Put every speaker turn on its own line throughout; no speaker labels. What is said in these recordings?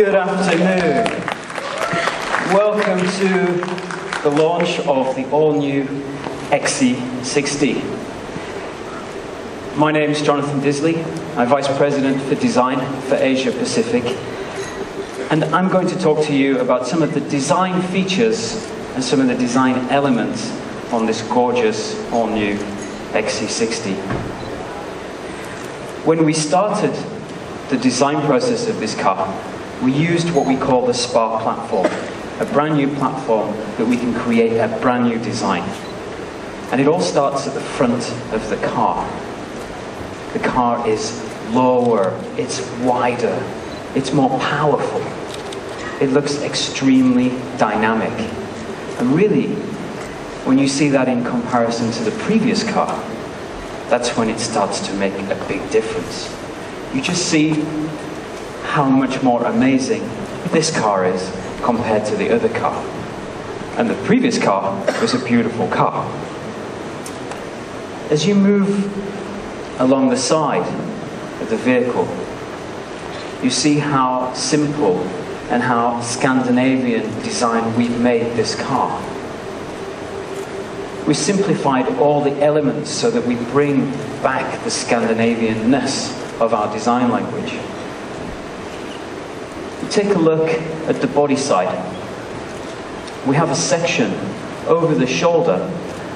Good afternoon. Welcome to the launch of the all-new XC60. My name is Jonathan Disley. I'm Vice President for Design for Asia Pacific. And I'm going to talk to you about some of the design features and some of the design elements on this gorgeous all-new XC60. When we started the design process of this car, we used what we call the Spa platform, a brand new platform that we can create a brand new design. And it all starts at the front of the car. The car is lower, it's wider, it's more powerful. It looks extremely dynamic. And really, when you see that in comparison to the previous car, that's when it starts to make a big difference. You just see how much more amazing this car is compared to the other car. And the previous car was a beautiful car. As you move along the side of the vehicle, you see how simple and how Scandinavian design we've made this car. We simplified all the elements so that we bring back the Scandinavian-ness of our design language. Take a look at the body side. We have a section over the shoulder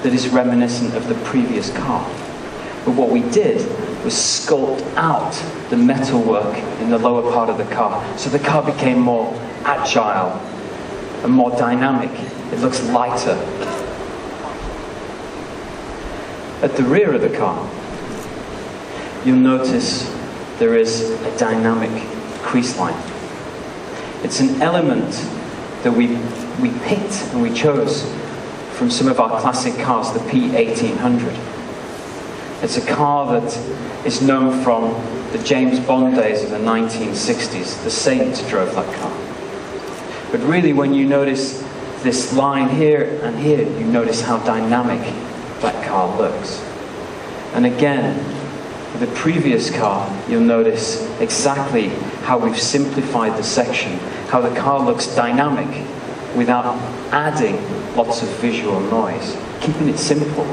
that is reminiscent of the previous car. But what we did was sculpt out the metalwork in the lower part of the car, so the car became more agile and more dynamic. It looks lighter. At the rear of the car, you'll notice there is a dynamic crease line. It's an element that we picked and we chose from some of our classic cars, the P1800. It's a car that is known from the James Bond days of the 1960s. The Saint drove that car. But really, when you notice this line here and here, you notice how dynamic that car looks. And again, with the previous car, you'll notice exactly how we've simplified the section, how the car looks dynamic without adding lots of visual noise. Keeping it simple,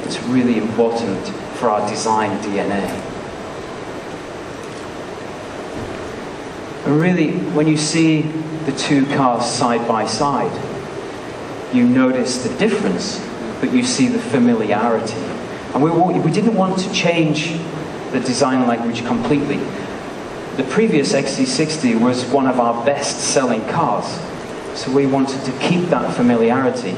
it's really important for our design DNA. And really, when you see the two cars side by side, you notice the difference, but you see the familiarity. And we didn't want to change the design language completely. The previous XC60 was one of our best-selling cars, so we wanted to keep that familiarity,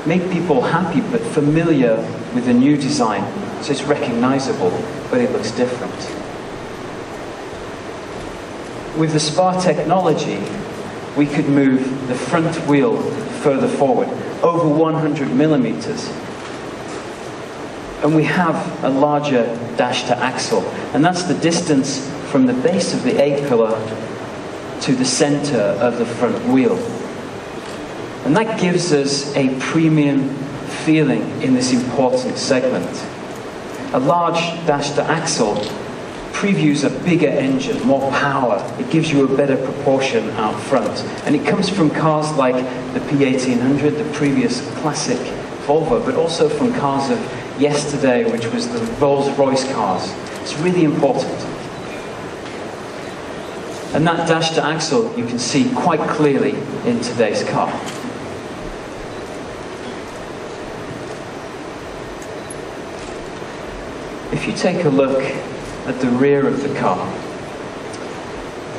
make people happy but familiar with the new design, so it's recognizable, but it looks different. With the Spa technology, we could move the front wheel further forward, over 100 millimeters. And we have a larger dash to axle, and that's the distance from the base of the A-pillar to the center of the front wheel. And that gives us a premium feeling in this important segment. A large dash to axle previews a bigger engine, more power. It gives you a better proportion out front. And it comes from cars like the P1800, the previous classic Volvo, but also from cars of yesterday, which was the Rolls-Royce cars. It's really important. And that dash to axle you can see quite clearly in today's car. If you take a look at the rear of the car,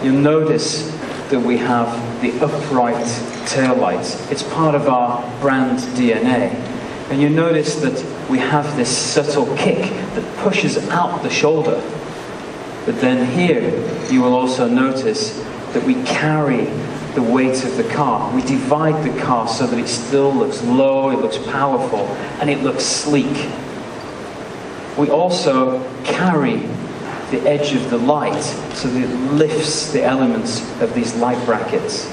you'll notice that we have the upright taillights. It's part of our brand DNA. And you notice that we have this subtle kick that pushes out the shoulder. But then here, you will also notice that we carry the weight of the car. We divide the car so that it still looks low, it looks powerful, and it looks sleek. We also carry the edge of the light so that it lifts the elements of these light brackets.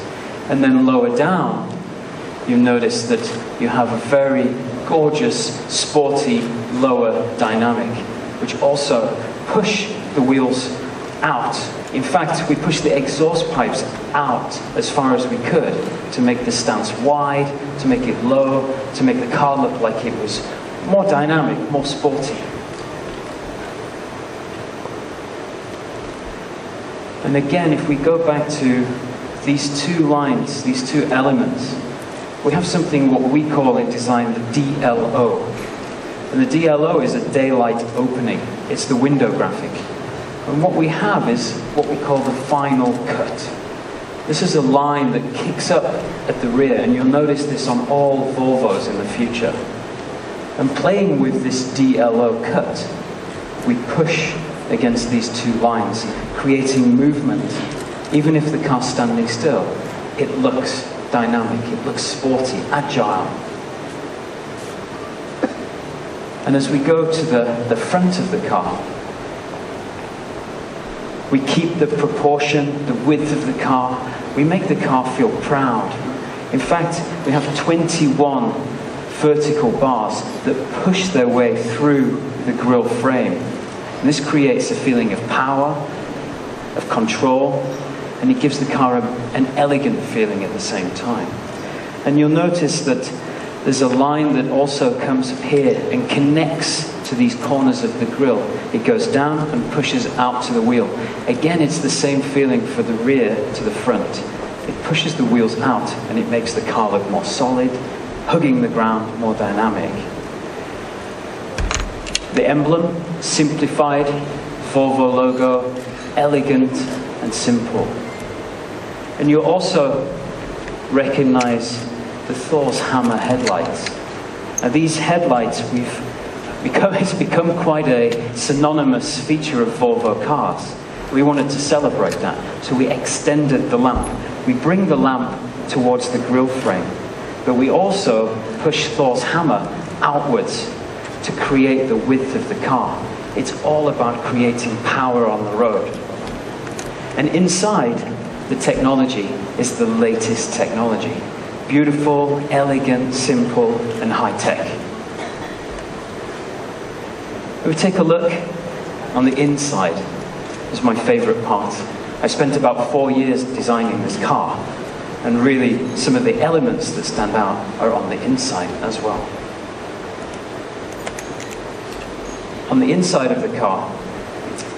And then lower down, you notice that you have a very gorgeous, sporty, lower dynamic, which also push the wheels out In fact, we pushed the exhaust pipes out as far as we could to make the stance wide, to make it low, to make the car look like it was more dynamic, more sporty. And again, if we go back to these two lines, these two elements, we have something what we call in design the DLO. And the DLO is a daylight opening. It's the window graphic. And what we have is what we call the final cut. This is a line that kicks up at the rear, and you'll notice this on all Volvos in the future. And playing with this DLO cut, we push against these two lines, creating movement. Even if the car's standing still, it looks dynamic, it looks sporty, agile. And as we go to the front of the car, we keep the proportion, the width of the car. We make the car feel proud. In fact, we have 21 vertical bars that push their way through the grille frame. And this creates a feeling of power, of control, and it gives the car an elegant feeling at the same time. And you'll notice that there's a line that also comes up here and connects to these corners of the grille. It goes down and pushes out to the wheel. Again, it's the same feeling for the rear to the front. It pushes the wheels out and it makes the car look more solid, hugging the ground, more dynamic. The emblem, simplified, Volvo logo, elegant and simple. And you'll also recognize the Thor's hammer headlights. Now these headlights it's become quite a synonymous feature of Volvo cars. We wanted to celebrate that, so we extended the lamp. We bring the lamp towards the grille frame, but we also push Thor's hammer outwards to create the width of the car. It's all about creating power on the road. And inside, the technology is the latest technology. Beautiful, elegant, simple, and high-tech. We take a look on the inside. This is my favorite part. I spent about 4 years designing this car, and really some of the elements that stand out are on the inside as well. On the inside of the car,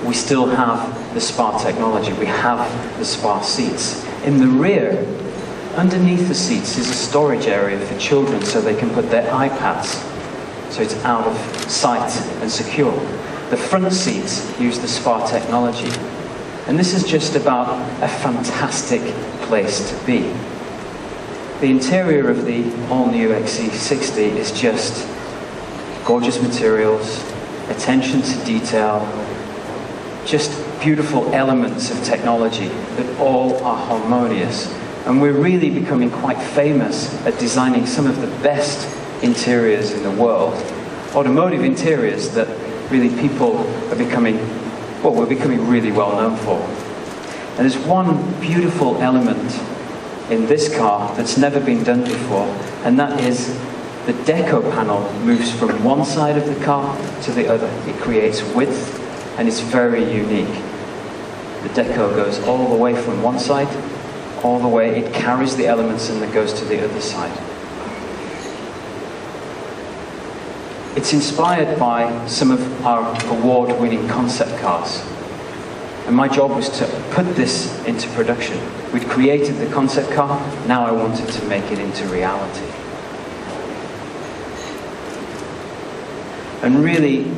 we still have the Spa technology. We have the Spa seats. In the rear, underneath the seats is a storage area for children so they can put their iPads, so it's out of sight and secure. The front seats use the Spa technology. And this is just about a fantastic place to be. The interior of the all-new XC60 is just gorgeous materials, attention to detail, just beautiful elements of technology that all are harmonious. And we're really becoming quite famous at designing some of the best interiors in the world. Automotive interiors that really people are we're becoming really well known for. And there's one beautiful element in this car that's never been done before, and that is the Deco Panel moves from one side of the car to the other. It creates width, and it's very unique. The Deco goes all the way from one side, all the way, it carries the elements and then goes to the other side. It's inspired by some of our award-winning concept cars. And my job was to put this into production. We'd created the concept car, now I wanted to make it into reality. And really,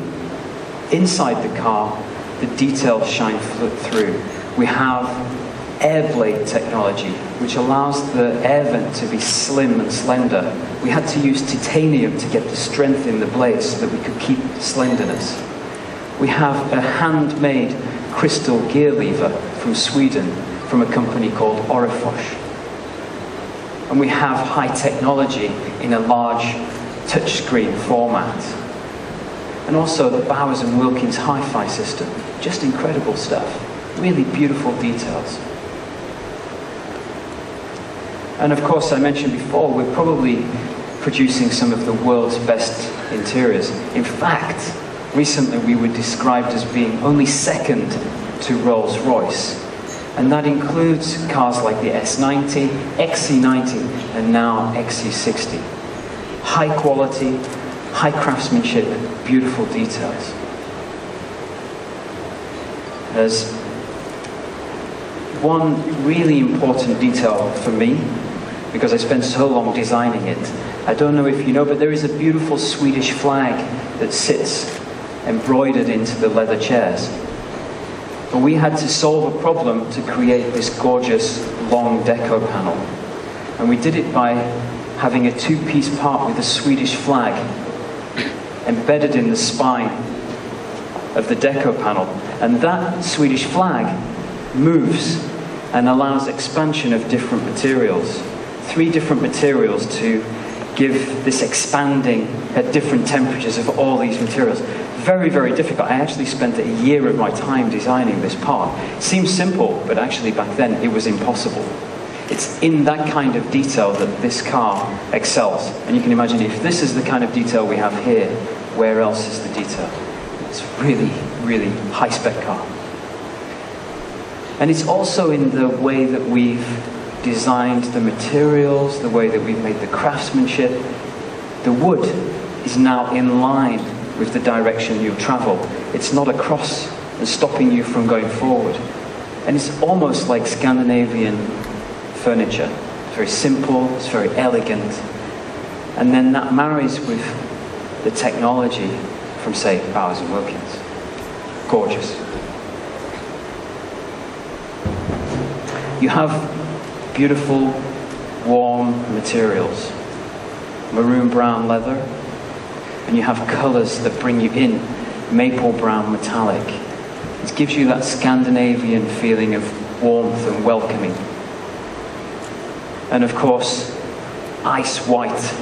inside the car, the details shine through. We have air blade technology, which allows the air vent to be slim and slender. We had to use titanium to get the strength in the blades so that we could keep slenderness. We have a handmade crystal gear lever from Sweden, from a company called Orifors. And we have high technology in a large touchscreen format. And also the Bowers & Wilkins hi-fi system. Just incredible stuff. Really beautiful details. And of course, I mentioned before, we're probably producing some of the world's best interiors. In fact, recently we were described as being only second to Rolls-Royce And that includes cars like the S90, XC90, and now XC60. High quality, high craftsmanship, beautiful details. There's one really important detail for me, because I spent so long designing it. I don't know if you know, but there is a beautiful Swedish flag that sits embroidered into the leather chairs. But we had to solve a problem to create this gorgeous long Deco panel. And we did it by having a two-piece part with a Swedish flag embedded in the spine of the Deco panel. And that Swedish flag moves and allows expansion of different materials. 3 different materials to give this expanding at different temperatures of all these materials. Very, very difficult. I actually spent a year of my time designing this part. Seems simple, but actually back then it was impossible. It's in that kind of detail that this car excels. And you can imagine if this is the kind of detail we have here, where else is the detail? It's really, really high-spec car. And it's also in the way that we've designed the materials, the way that we've made the craftsmanship. The wood is now in line with the direction you travel. It's not across and stopping you from going forward. And it's almost like Scandinavian furniture. It's very simple, it's very elegant. And then that marries with the technology from, say, Bowers & Wilkins. Gorgeous. You have beautiful, warm materials. Maroon brown leather. And you have colours that bring you in. Maple brown metallic. It gives you that Scandinavian feeling of warmth and welcoming. And of course, ice white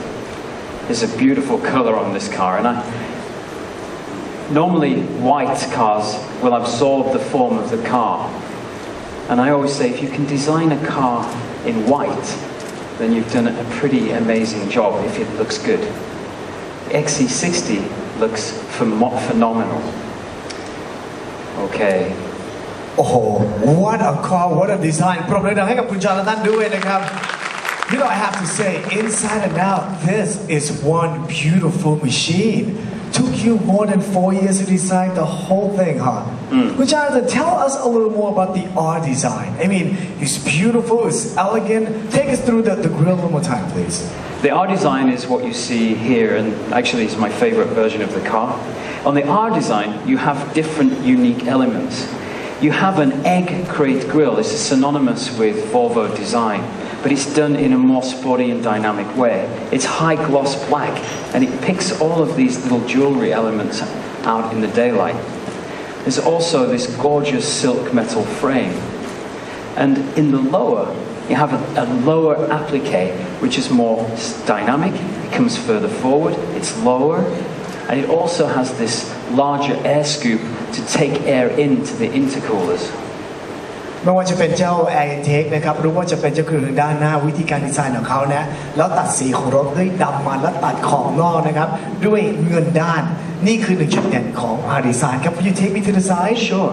is a beautiful colour on this car. And normally white cars will absorb the form of the car. And I always say, if you can design a car in white, then you've done a pretty amazing job if it looks good. The XC60 looks phenomenal. Okay.
Oh, what a car, what a design. ปรบมือดังให้กับคุณจอร์แดนด้วยนะครับ You know, I have to say, inside and out, this is one beautiful machine. Took you more than 4 years to design the whole thing, huh? Good Jonathan, tell us a little more about the R design. I mean, it's beautiful, it's elegant. Take us through the grill one more time, please.
The R design is what you see here, and actually it's my favorite version of the car. On the R design, you have different unique elements. You have an egg crate grille. This is synonymous with Volvo design, but it's done in a more sporty and dynamic way. It's high gloss black, and it picks all of these little jewelry elements out in the daylight. There's also this gorgeous silk metal frame. And in the lower, you have a lower applique, which is more dynamic. It comes further forward, it's lower, and it also has this larger air scoop to take air into the intercoolers.
ไม่ว่าจะเป็นเจ้า Air Intake นะครับหรือว่าจะเป็นเจ้าเครื่องด้านหน้าวิธีการดีไซน์ของเขานะแล้วตัดสีของรถด้วยดำมันแล้วตัดขอบนอกนะครับด้วยเงินด้านนี่คือหนึ่งจุดเด่นของ R Design ครับ Will you take me to the side?
Sure.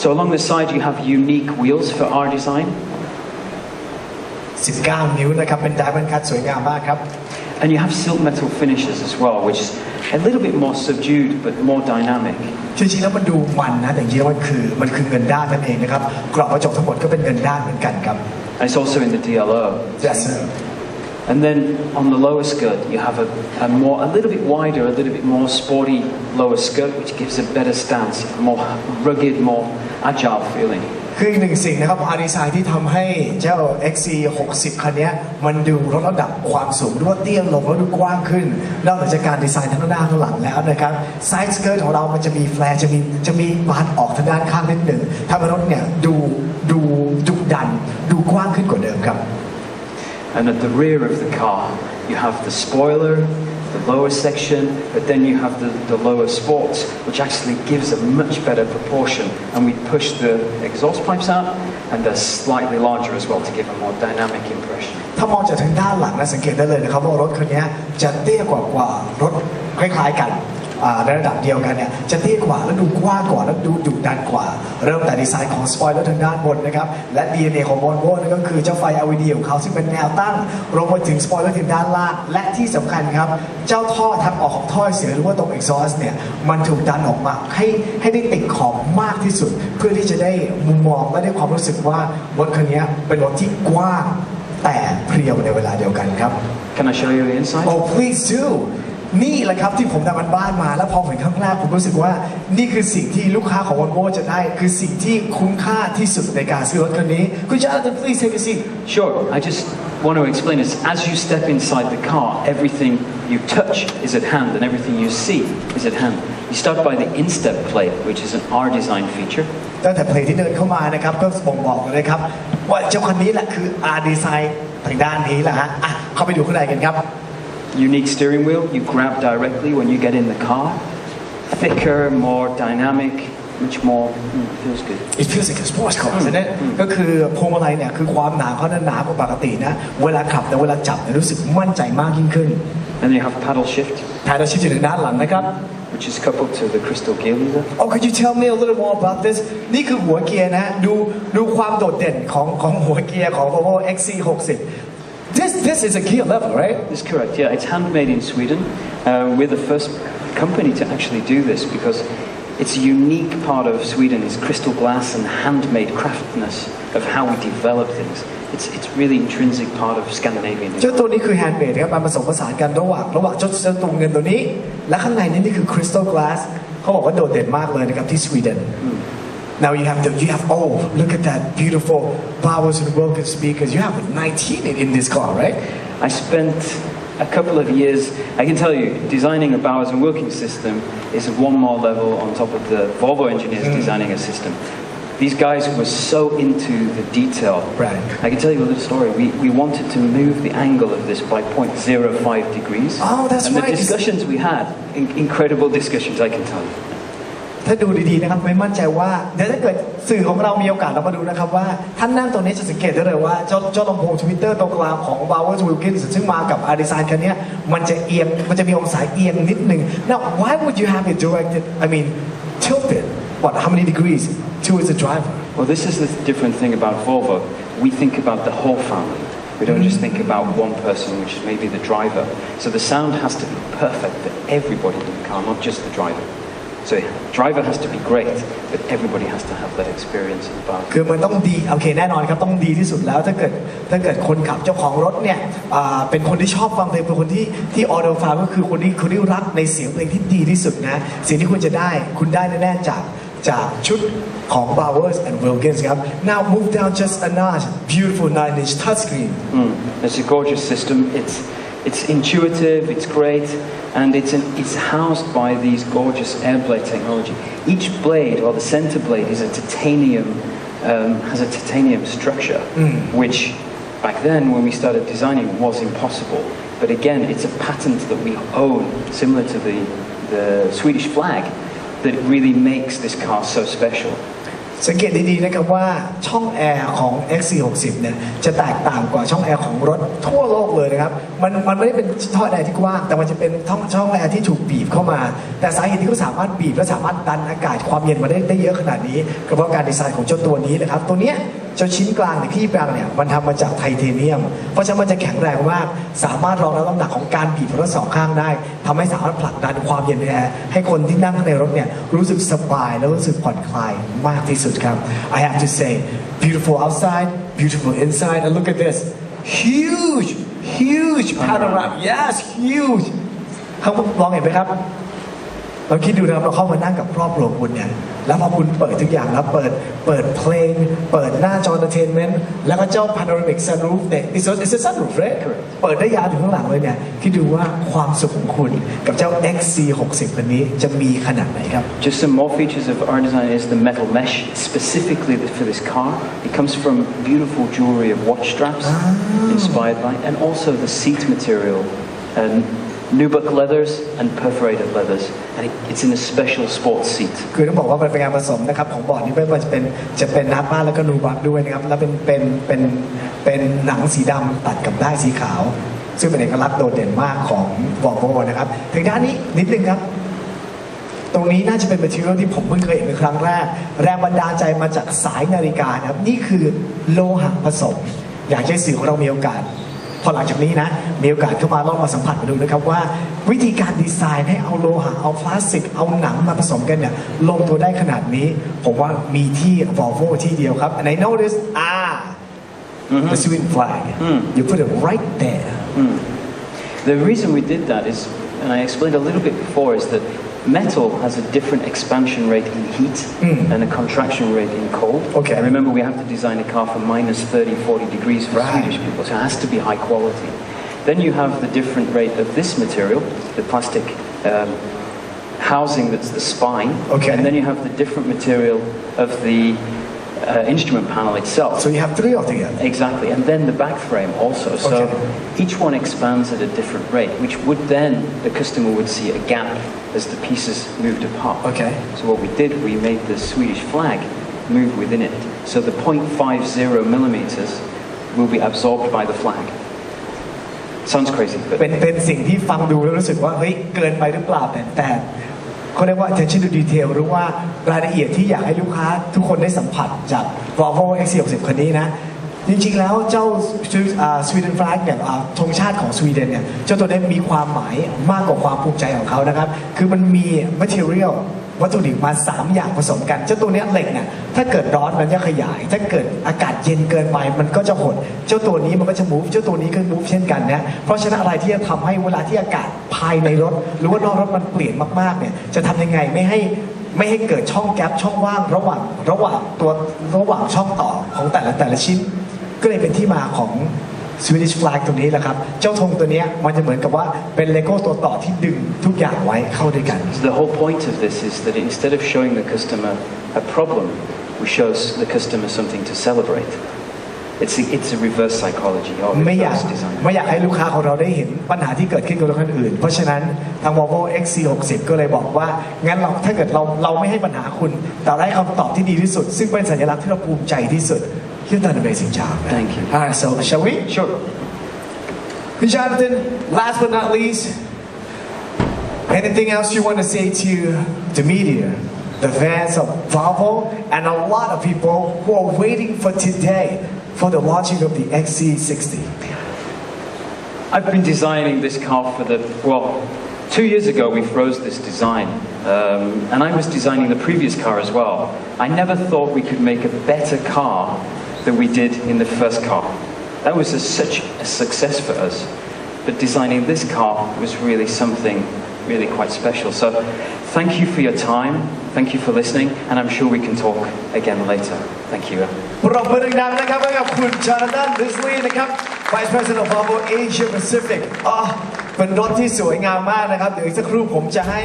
So along the side you have unique wheels for R Design.
19 นิ้วนะครับเป็นไดมอนด์คัตสวยงามมากครับ
And you have silk metal finishes as well, which is a little bit more subdued but more dynamic.
จริงๆแล้วมันดูมันนะแต่จริงๆแล้วมันคือเงินด้านนั่นเองนะครับกรอบกระจกทั้งหมดก็เป็นเงินด้านเหมือนกันครับ
And it's also in the DLO.
Yes, sir.
And then on the lower skirt you have a little bit wider, a little bit more sporty lower skirt, which gives a better stance, a more rugged, more agile feeling.
คืออีกหนึ่งสิ่งนะครับ R Design ที่ทำให้เจ้า XC60 คันนี้มันดูลดระดับความสูงด้วยเตี้ยลงแล้วดูกว้างขึ้นนอกจากการดีไซน์ทั้งหน้าทั้งหลังแล้วนะครับไซส์สเกิร์ตของเรามันจะมีแฟลร์จะมีบานออกทางด้านข้างนิดหนึ่งทำให้รถเนี่ยดูดุดันดูกว้างขึ้นกว่าเดิมครับ
And at the rear of the car you have the spoiler, the lower section, but then you have the lower sports, which actually gives a much better proportion. And we push the exhaust pipes out, and they're slightly larger as well to give a more dynamic impression.
ถ้ามองจากทางด้านหลังนะสังเกตได้เลยนะครับว่ารถคันนี้จะเตี้ยกว่ารถคล้ายๆกัน ในระดับเดียวกันเนี่ยจะเท่กว่าและดูกว้างกว่าและดูดุดันกว่าเริ่มแต่ดีไซน์ของสปอยเลอร์ทางด้านบนนะครับและ DNA ของ Volvo นั่นก็คือเจ้าไฟ LED ของเขาซึ่งเป็นแนวตั้งลงมาถึงสปอยเลอร์ถึงด้านล่างและที่สำคัญครับเจ้าท่อทางออกของท่อเสียงหรือว่าตรง exhaust เนี่ยมันถูกดันออกมาให้ได้ติดขอบมากที่สุดเพื่อที่จะได้มุมมองและได้ความรู้สึกว่ารถคันนี้เป็นรถที่กว้างแต่เพรียวในเวลาเดียวกันครับ
Can I show you the inside?
Oh please do นี่แหละครับที่ผมทำมันบ้านมาแล้วพอเห็นข้างหน้าผมรู้สึกว่านี่คือสิ่งที่ลูกค้าของ Volvo จะได้คือสิ่งที่คุ้มค่าที่สุดในการซื้อรถคันนี้คุณจะ please take a seat
Sure. I just want to explain this. As you step inside the car, everything you touch is at hand and everything you see is at hand. You start by the instep plate, which is an R design feature.
ตั้งแต่เพลงที่เดินเข้ามานะครับก็บ่งบอกเลยครับว่าเจ้าคันนี้แหละคือ R design ทางด้านนี้แหละฮะเข้าไปดูข้างในกันครับ
Unique steering wheel, you grab directly when you get in the car. Thicker, more dynamic, much more, feels good.
It feels like a sports car ใช่ไหมก็คือพวงมาลัยเนี่ยคือความหนาเขาหนากว่าปกตินะเวลาขับแต่เวลาจับเนี่ยรู้สึกมั่นใจมากยิ่งขึ้น
And you have paddle shift.
Paddle shift อยู่ทางด้านหลังนะครับ
Which is coupled to the crystal gear lever.
Oh, could you tell me a little more about this? นี่คือหัวเกียร์นะดูความโดดเด่นของหัวเกียร์ของ Volvo XC60. This is a gear level, right?
That's correct. Yeah, it's handmade in Sweden. We're the first company to actually do this because it's a unique part of Sweden is crystal glass and handmade craftiness of how we develop things. It's really intrinsic part of Scandinavian.
เจ้าตัวนี้คือ handmade ครับมันผสมผสานกันระหว่างเจ้าตัวเงินตัวนี้และข้างในนี่คือ crystal glass เขาบอกว่าโดดเด่นมากเลยนะครับที่สวีเดน Now you have oh look at that beautiful Bowers and Wilkins speakers. You have 19 in this car, right?
I spent a couple of years. I can tell you, designing a Bowers and Wilkins system is one more level on top of the Volvo engineers designing a system. These guys were so into the detail.
Right.
I can tell you a little story. We wanted to move the angle of this by 0.05 degrees.
Oh, that's
and
right.
The discussions we had, incredible discussions, I can tell you.
ถ้าดูดีๆนะครับไม่มั่นใจว่าเดี๋ยวถ้าเกิดสื่อของเรามีโอกาสเรามาดูนะครับว่าท่านนั่งตรงนี้จะสังเกตได้เลยว่าเจ้าลำโพงทวิตเตอร์ตรงกลางของ Bowers Wilkins ซึ่งมากับ R Design คันนี้มันจะเอียงมันจะมีองศาเอียงนิดนึง Now why would you have it directed I mean tilted what how many degrees towards the driver
Well this is the different thing about Volvo we think about the whole family We don't just think about one person, which is maybe the driver. So the sound has to be perfect for everybody in the car, not just the driver. So driver has to be great, but everybody has to have that experience about.
คือมันต้องดีโอเคแน่นอนครับต้องดีที่สุดแล้วถ้าเกิดคนขับเจ้าของรถเนี่ยเป็นคนที่ชอบฟังเพลงเป็นคนที่ออเดอร์ฟาก็คือคนที่รักในเสียงเพลงที่ดีที่สุดนะสิ่งที่คุณจะได้คุณได้แน่ๆจากชุดของ Bowers and Wilkins ครับ Now move down just a notch beautiful 9-inch touchscreen
It's a gorgeous system. It's intuitive, it's great, and it's housed by these gorgeous air blade technology. Each blade, or the center blade, is a titanium, has a titanium structure, which back then when we started designing was impossible. But again, it's a patent that we own, similar to the Swedish flag, that really makes this car so special.
สังเกตดีๆนะครับว่าช่องแอร์ของ XC60 เนี่ยจะแตกต่างกว่าช่องแอร์ของรถทั่วโลกเลยนะครับมันไม่ได้เป็นท่อแอร์ที่กว้างแต่มันจะเป็นช่องแอร์ที่ถูกบีบเข้ามาแต่สาเหตุที่เขาสามารถบีบและสามารถดันอากาศความเย็นมาได้เยอะขนาดนี้ก็เพราะการดีไซน์ของเจ้าตัวนี้นะครับตัวเนี้ยเจ้าชิ้นกลางเนี่ยที่กลางเนี่ยมันทำมาจากไทเทเนียมเพราะฉะนั้นมันจะแข็งแรงมากสามารถรองรับน้ำหนักของการบีบรถสองข้างได้ทำให้สามารถผลักดันความเย็นในแอร์ให้คนที่นั่งในรถเนี่ยรู้สึกสบายและรู้สึกผ่อนคลายมากที่สุดครับ I have to say beautiful outside beautiful inside and look at this huge panorama yes huge เขาลองเห็นไหมครับเราคิดดูนะครับเราเข้ามานั่งกับครอบครัวคุณเนี่ยแล้วพอคุณเปิดทุกอย่างแล้วเปิดเพลงเปิดหน้าจอ entertainment แล้วก็เจ้า panoramic sunroof เนี่ย it's a sunroof right เปิดได้ยาวถึงข้างหลังเลยเนี่ยคิดดูว่าความสุขของคุณกับเจ้า XC60 คันนี้จะมีขนาดไหนครับ
Just some more features of our design is the metal mesh specifically for this car. It comes from beautiful jewelry of watch straps inspired by and also the seat material nubuck leathers and perforated leathers and it's in a special sports seat
คือต้องบอกว่าเป็นการผสมนะครับของบอร์ดนี้ไม่ว่าจะเป็นนาป้าแล้วก็นูบักด้วยนะครับแล้วเป็นหนังสีดำตัดกับด้ายสีขาวซึ่งเป็นเอกลักษณ์โดดเด่นมากของ Volvo นะครับถึงด้านนี้นิดนึงครับ ตรงนี้น่าจะเป็น material ที่ผมเพิ่งเคยเห็นเป็นครั้งแรกแรงบันดาลใจมาจากสายนาฬิกานะครับนี่คือโลหะผสมอยากให้สื่อของเรามีโอกาสพอหลังจากนี้นะมีโอกาสเข้ามาลองมาสัมผัสมาดูนะครับว่าวิธีการดีไซน์ให้เอาโลหะเอาพลาสติกเอาหนังมาผสมกันเนี่ยลงตัวได้ขนาดนี้ผมว่ามีที่ Volvo ที่เดียวครับ and I noticed the Sweden flag you put it right there
The reason we did that is, and I explained a little bit before, is that metal has a different expansion rate in heat and a contraction rate in cold.
Okay.
And remember, we have to design a car for minus 30, 40 degrees for Swedish people, so it has to be high quality. Then you have the different rate of this material, the plastic housing that's the spine,
okay.
and then you have the different material of the instrument panel itself.
So you have three altogether.
Exactly, and then the back frame also. So each one expands at a different rate, which would then, the customer would see a gap as the pieces moved apart.
Okay.
So what we did, we made the Swedish flag move within it. So the 0.50 millimeters will be absorbed by the flag. Sounds crazy, but
เป็นสิ่งที่ฟังดูแล้วรู้สึกว่าเฮ้ยเกินไปหรือเปล่าแต่เขาเรียกว่า attention to detail หรือว่ารายละเอียดที่อยากให้ลูกค้าทุกคนได้สัมผัสจาก Volvo XC60 คันนี้นะจริงๆแล้วเจ้า Sweden flag เนี่ยธงชาติของสวีเดนเนี่ยเจ้าตัวนี้มีความหมายมากกว่าความภูมิใจของเขานะครับคือมันมี material วัตถุดิบมา3อย่างผสมกันเจ้าตัวนี้เหล็กเนี่ยถ้าเกิดร้อนมันจะขยายถ้าเกิดอากาศเย็นเกินไปมันก็จะหดเจ้าตัวนี้มันก็จะ move เจ้าตัวนี้ก็ move เช่นกันนะเพราะฉะนั้นอะไรที่จะทำให้เวลาที่อากาศภายในรถหรือว่านอกรถมันเปลี่ยนมากๆเนี่ยจะทำยังไงไม่ให้เกิดช่องแกปช่องว่างระหว่างช่องต่อของแต่ละชิ้นก็เลยเป็นที่มาของ Swedish flag ตรงนี้แหละครับเจ้าธงตัวนี้มันจะเหมือนกับว่าเป็นเลโก้ตัวต่อที่ดึงทุกอย่างไว้เข้าด้วยกัน
So the whole point of this is that instead of showing the customer a problem, we show the customer something to celebrate. It's a reverse psychology or reverse design.
ไม่อยากให้ลูกค้าของเราได้เห็นปัญหาที่เกิดขึ้นกับรถคันอื่นเพราะฉะนั้นทาง Volvo XC60 ก็เลยบอกว่างั้นถ้าเกิดเราไม่ให้ปัญหาคุณแต่ได้คำตอบที่ดีที่สุดซึ่งเป็นสัญลักษณ์ที่เราภูมิใจที่สุดYou've done an amazing job.
Thank you.
All right, so shall we?
Sure.
Jonathan, last but not least, anything else you want to say to the media, the fans of Volvo, and a lot of people who are waiting for today for the launching of the XC60?
I've been designing this car for 2 years ago we froze this design, and I was designing the previous car as well. I never thought we could make a better car than we did in the first car. That was such a success for us. But designing this car was really something really quite special. So thank you for your time. Thank you for listening, and I'm sure we can talk again later. Thank you.
ปรบมือดังๆนะครับให้กับคุณจอร์แดน ริสลีย์นะครับ Vice President of Volvo Asia Pacific เป็นรถที่สวยงามมากนะครับเดี๋ยวอีกสักครู่ผมจะให้